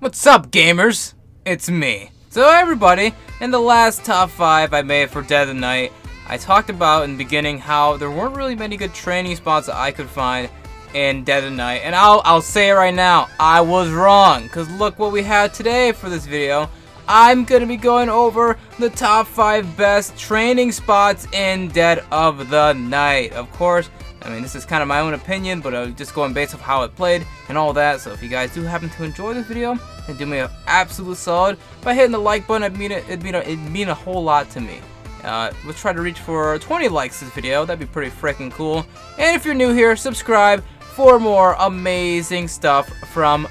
What's up, gamers? It's me. So everybody, in the last top 5 I made for Dead of Night, I talked about in the beginning how there weren't really many good training spots that I could find in Dead of Night. And I'll say it right now, I was wrong. Because look what we have today for this video. I'm going to be going over the top 5 best training spots in Dead of the Night. Of course, I mean, this is kind of my own opinion, but just going based off how it played and all that. So if you guys do happen to enjoy this video, then do me an absolute solid by hitting the like button. It'd mean a whole lot to me. Let's try to reach for 20 likes this video. That'd be pretty freaking cool. And if you're new here, subscribe for more amazing stuff from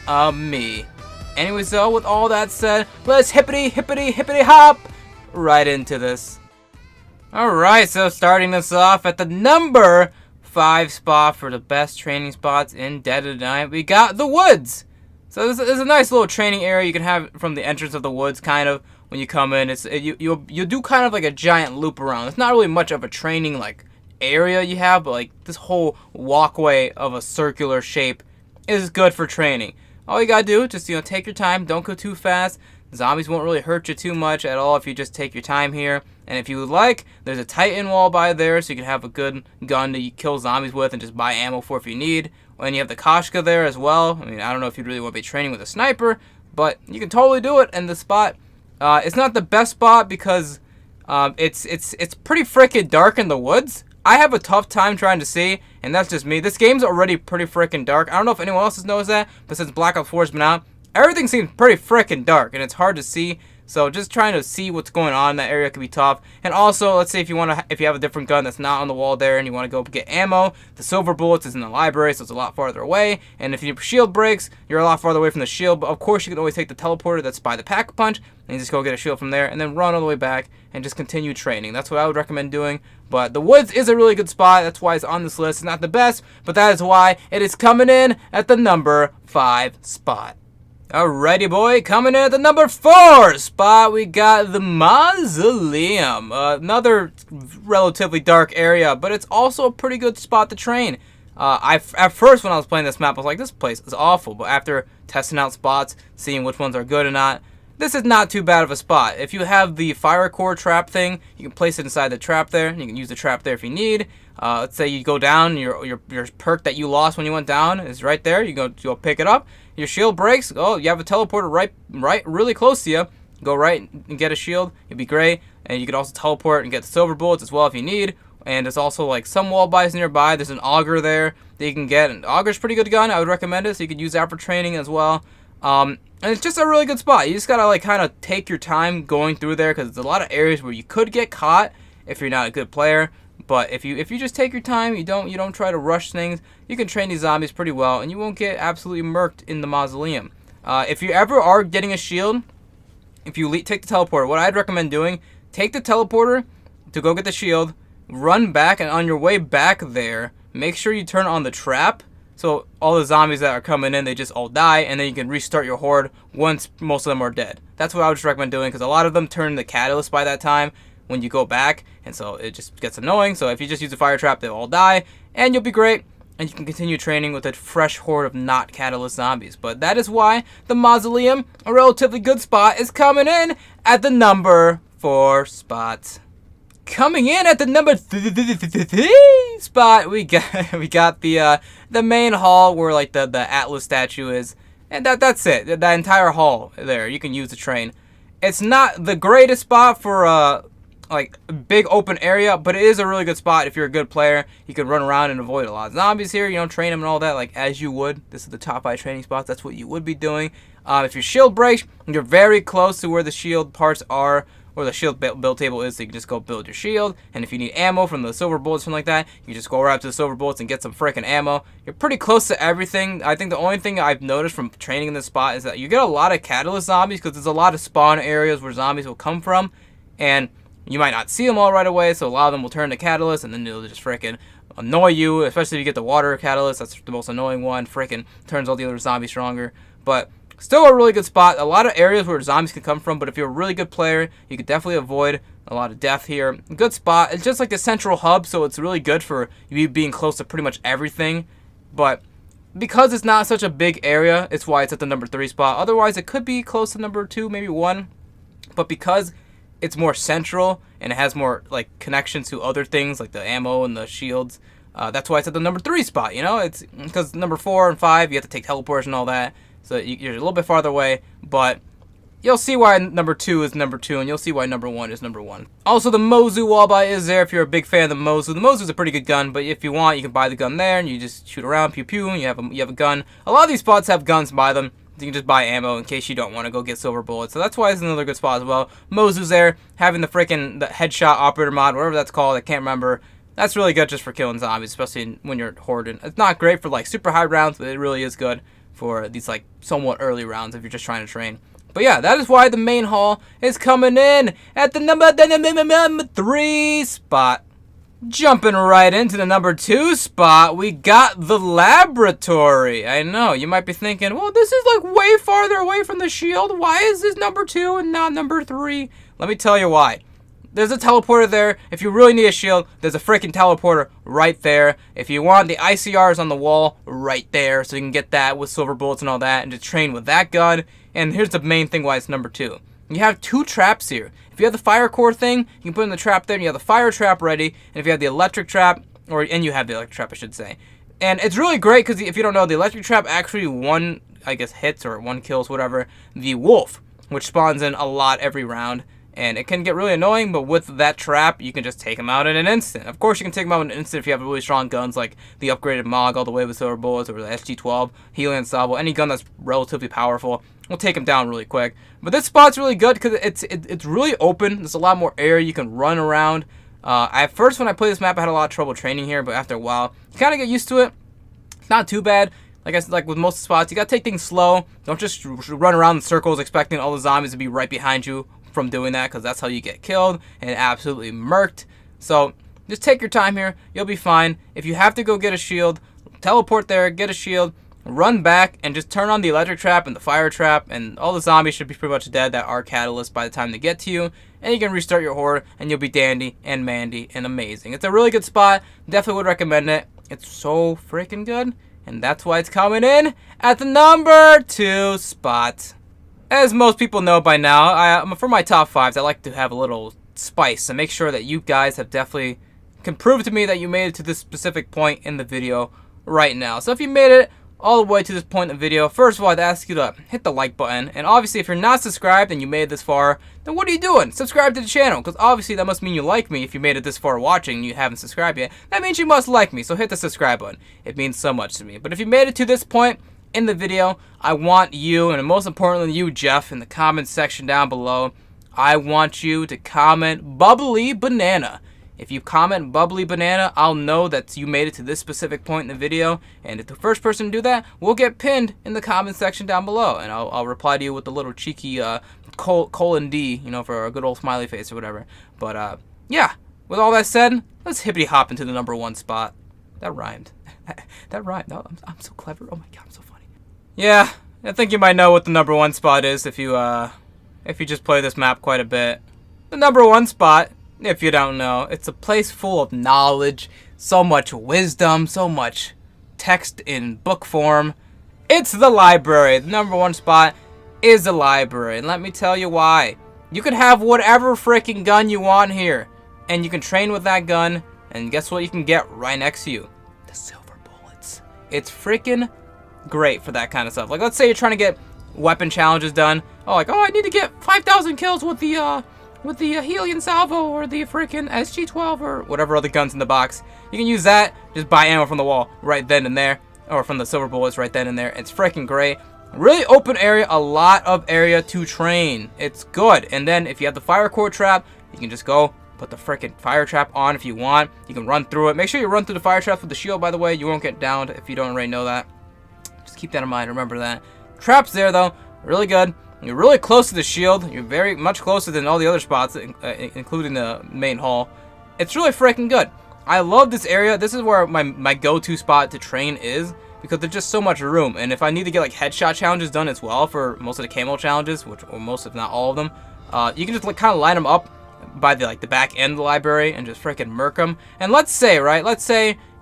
me. Anyways, though, with all that said, let's hippity hop right into this. Alright, so starting this off at the number 5 spot for the best training spots in Dead of the Night, we got the woods. So this is a nice little training area you can have from the entrance of the woods, kind of, when you come in. You'll do kind of like a giant loop around. It's not really much of a training like area you have, but like this whole walkway of a circular shape is good for training. All you gotta do, just take your time, don't go too fast. Zombies won't really hurt you too much at all if you just take your time here. And if you would like, there's a Titan wall by there, so you can have a good gun to kill zombies with and just buy ammo for if you need. And you have the Koshka there as well. I mean, I don't know if you really want to be training with a sniper, but you can totally do it. And the spot, it's not the best spot because it's pretty freaking dark in the woods. I have a tough time trying to see, and that's just me. This game's already pretty freaking dark. I don't know if anyone else has noticed that, but since Black Ops 4 has been out, everything seems pretty freaking dark, and it's hard to see. So just trying to see what's going on in that area could be tough. And also, let's say if you have a different gun that's not on the wall there, and you want to go get ammo, the silver bullets is in the library, so it's a lot farther away. And if your shield breaks, you're a lot farther away from the shield. But of course, you can always take the teleporter that's by the pack-a-punch, and you just go get a shield from there, and then run all the way back and just continue training. That's what I would recommend doing. But the woods is a really good spot. That's why it's on this list. It's not the best, but that is why it is coming in at the number 5 spot. Alrighty, boy, coming in at the number 4 spot, we got the Mausoleum. Another relatively dark area, but it's also a pretty good spot to train. At first, when I was playing this map, I was like, this place is awful. But after testing out spots, seeing which ones are good or not, this is not too bad of a spot. If you have the fire core trap thing, you can place it inside the trap there. You can use the trap there if you need. Let's say you go down, your perk that you lost when you went down is right there. You go pick it up. Your shield breaks. Oh, you have a teleporter right really close to you. Go right and get a shield. It'd be great. And you could also teleport and get the silver bullets as well if you need. And there's also like some wall buys nearby. There's an auger there that you can get. An auger's a pretty good gun. I would recommend it. So you could use that for training as well. And it's just a really good spot. You just gotta like kind of take your time going through there because there's a lot of areas where you could get caught if you're not a good player. But if you just take your time, you don't try to rush things, you can train these zombies pretty well, and you won't get absolutely murked in the Mausoleum. If you ever are getting a shield, if you take the teleporter, what I'd recommend doing, take the teleporter to go get the shield, run back, and on your way back there, make sure you turn on the trap, so all the zombies that are coming in, they just all die, and then you can restart your horde once most of them are dead. That's what I would just recommend doing, because a lot of them turn the catalyst by that time when you go back, and so it just gets annoying. So if you just use a fire trap, they'll all die, and you'll be great, and you can continue training with a fresh horde of not catalyst zombies. But that is why the Mausoleum, a relatively good spot, is coming in at the number 4 spot. Coming in at the number 3 spot, we got the main hall where like the Atlas statue is, and that's it. That entire hall there you can use to train. It's not the greatest spot for like a big open area, but it is a really good spot if you're a good player. You can run around and avoid a lot of zombies here. You don't train them and all that like as you would. This is the top 5 training spots. That's what you would be doing. If your shield breaks, you're very close to where the shield parts are, or the shield build table is, so you can just go build your shield. And if you need ammo from the silver bullets, something like that, you just go right up to the silver bullets and get some freaking ammo. You're pretty close to everything. I think the only thing I've noticed from training in this spot is that you get a lot of catalyst zombies because there's a lot of spawn areas where zombies will come from, and you might not see them all right away, so a lot of them will turn to catalyst, and then they'll just freaking annoy you, especially if you get the water catalyst. That's the most annoying one. Freaking turns all the other zombies stronger. But still a really good spot. A lot of areas where zombies can come from, but if you're a really good player, you could definitely avoid a lot of death here. Good spot. It's just like the central hub, so it's really good for you being close to pretty much everything. But because it's not such a big area, it's why it's at the number 3 spot. Otherwise, it could be close to number 2, maybe 1. But because it's more central and it has more like connections to other things like the ammo and the shields, that's why it's at the number 3 spot. You know, it's because number 4 and 5 you have to take teleports and all that, so you're a little bit farther away. But you'll see why number 2 is number 2, and you'll see why number 1 is number 1. Also, the Mozu wallbot is there if you're a big fan of the Mozu. The Mozu is a pretty good gun, but if you want, you can buy the gun there, and you just shoot around, pew pew, and you have a gun. A lot of these spots have guns by them. You can just buy ammo in case you don't want to go get silver bullets. So that's why it's another good spot as well. Mozu's there, having the headshot operator mod, whatever that's called, I can't remember. That's really good just for killing zombies, especially when you're hoarding. It's not great for like super high rounds, but it really is good for these like somewhat early rounds if you're just trying to train. But yeah, that is why the main hall is coming in at the number 3 spot. Jumping right into the number 2 spot, we got the laboratory. I know, you might be thinking, well, this is like way farther away from the shield. Why is this number 2 and not number 3? Let me tell you why. There's a teleporter there. If you really need a shield, there's a freaking teleporter right there. If you want, the ICR is on the wall right there, so you can get that with silver bullets and all that, and just train with that gun. And here's the main thing why it's number 2. You have 2 traps here. If you have the fire core thing, you can put in the trap there, and you have the fire trap ready. And if you have the electric trap, and you have the electric trap, I should say. And it's really great because if you don't know, the electric trap actually hits or 1 kills, whatever, the wolf, which spawns in a lot every round. And it can get really annoying, but with that trap, you can just take him out in an instant. Of course, you can take him out in an instant if you have really strong guns, like the upgraded MOG all the way with silver bullets, or the SG-12, Helium Salvo, any gun that's relatively powerful will take him down really quick. But this spot's really good because it's really open. There's a lot more area you can run around. At first, when I played this map, I had a lot of trouble training here, but after a while, you kind of get used to it. It's not too bad. Like I said, like with most spots, you gotta take things slow. Don't just run around in circles expecting all the zombies to be right behind you from doing that, because that's how you get killed and absolutely murked. So just take your time here. You'll be fine. If you have to go get a shield, teleport there, get a shield, run back, and just turn on the electric trap and the fire trap, and all the zombies should be pretty much dead that are catalysts by the time they get to you. And you can restart your horde, and you'll be dandy and mandy and amazing. It's a really good spot. Definitely would recommend it. It's so freaking good, and that's why it's coming in at the number 2 spot. As most people know by now, for my top 5s, I like to have a little spice and make sure that you guys have definitely can prove to me that you made it to this specific point in the video right now. So if you made it all the way to this point in the video, first of all, I'd ask you to hit the like button. And obviously, if you're not subscribed and you made it this far, then what are you doing? Subscribe to the channel, because obviously that must mean you like me. If you made it this far watching and you haven't subscribed yet, that means you must like me. So hit the subscribe button. It means so much to me. But if you made it to this point in the video, I want you, and most importantly you, Jeff, in the comments section down below, I want you to comment bubbly banana. If you comment bubbly banana, I'll know that you made it to this specific point in the video, and if the first person to do that will get pinned in the comment section down below, and I'll reply to you with the little cheeky colon D, you know, for a good old smiley face or whatever. But yeah, with all that said, let's hippity hop into the number 1 spot. That rhymed. That rhymed. No, I'm so clever. Oh my god, I'm so funny. Yeah, I think you might know what the number 1 spot is if you just play this map quite a bit. The number 1 spot, if you don't know, it's a place full of knowledge, so much wisdom, so much text in book form. It's the library. The number 1 spot is the library, and let me tell you why. You can have whatever freaking gun you want here, and you can train with that gun, and guess what you can get right next to you? The silver bullets. It's freaking great for that kind of stuff. Like, let's say you're trying to get weapon challenges done. Oh, like, I need to get 5,000 kills with the Helium Salvo or the freaking SG-12 or whatever other guns in the box. You can use that. Just buy ammo from the wall right then and there, or from the silver bullets right then and there. It's freaking great. Really open area, a lot of area to train. It's good. And then if you have the fire core trap, you can just go put the freaking fire trap on if you want. You can run through it. Make sure you run through the fire trap with the shield, by the way. You won't get downed if you don't already know that. Just keep that in mind. Remember that. Traps there, though. Really good. You're really close to the shield. You're very much closer than all the other spots, including the main hall. It's really freaking good. I love this area. This is where my go-to spot to train is, because there's just so much room. And if I need to get like headshot challenges done as well for most of the camo challenges, or most if not all of them, you can just like kind of line them up by the back end of the library and just freaking murk them. And let's say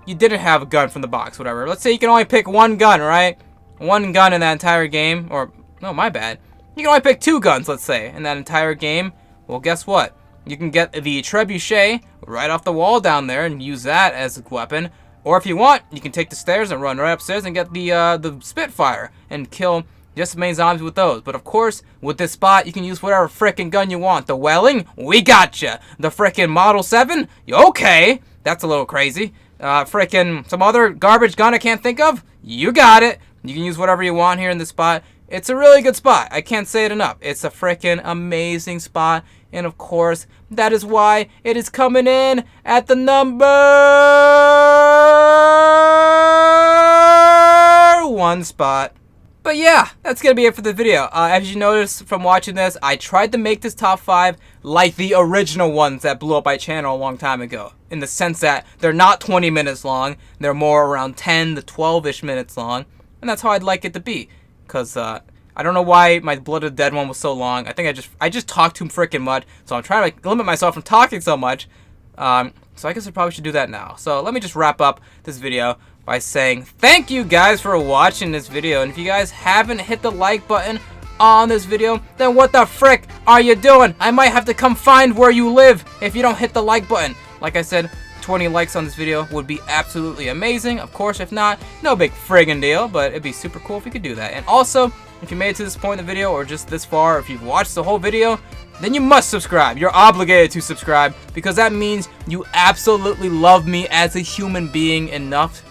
you didn't have a gun from the box, whatever. Let's say you can only pick one gun, right? One gun in that entire game, or, no, my bad. You can only pick 2 guns, let's say, in that entire game. Well, guess what? You can get the trebuchet right off the wall down there and use that as a weapon. Or if you want, you can take the stairs and run right upstairs and get the Spitfire and kill just as many zombies with those. But of course, with this spot, you can use whatever frickin' gun you want. The Welling? We gotcha. The frickin' Model 7? Okay. That's a little crazy. Frickin' some other garbage gun I can't think of? You got it. You can use whatever you want here in this spot. It's a really good spot. I can't say it enough. It's a frickin' amazing spot. And of course, that is why it is coming in at the number 1 spot. But yeah, that's going to be it for the video. As you noticed from watching this, I tried to make this top 5 like the original ones that blew up my channel a long time ago. In the sense that they're not 20 minutes long. They're more around 10 to 12-ish minutes long. And that's how I'd like it to be. Because I don't know why my Blood of the Dead one was so long. I think I just talked too freaking much. So I'm trying to limit myself from talking so much. So I guess I probably should do that now. So let me just wrap up this video by saying thank you guys for watching this video. And if you guys haven't hit the like button on this video, then what the frick are you doing? I might have to come find where you live if you don't hit the like button. Like I said, 20 likes on this video would be absolutely amazing. Of course, if not, no big friggin' deal, but it'd be super cool if you could do that. And also, if you made it to this point in the video, or just this far, or if you've watched the whole video, then you must subscribe. You're obligated to subscribe, because that means you absolutely love me as a human being enough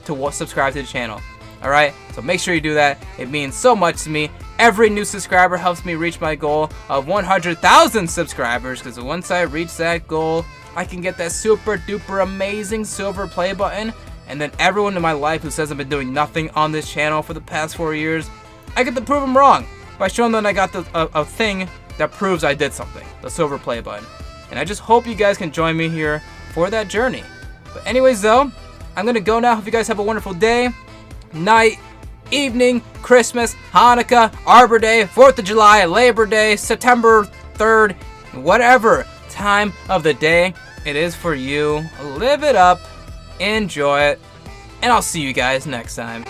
to subscribe to the channel. Alright, so make sure you do that. It means so much to me. Every new subscriber helps me reach my goal of 100,000 subscribers, because once I reach that goal, I can get that super duper amazing silver play button, and then everyone in my life who says I've been doing nothing on this channel for the past 4 years, I get to prove them wrong by showing them I got a thing that proves I did something, the silver play button. And I just hope you guys can join me here for that journey. But anyways though, I'm gonna go now. Hope you guys have a wonderful day, night, evening, Christmas, Hanukkah, Arbor Day, 4th of July, Labor Day, September 3rd, whatever time of the day it is for you. Live it up, enjoy it, and I'll see you guys next time.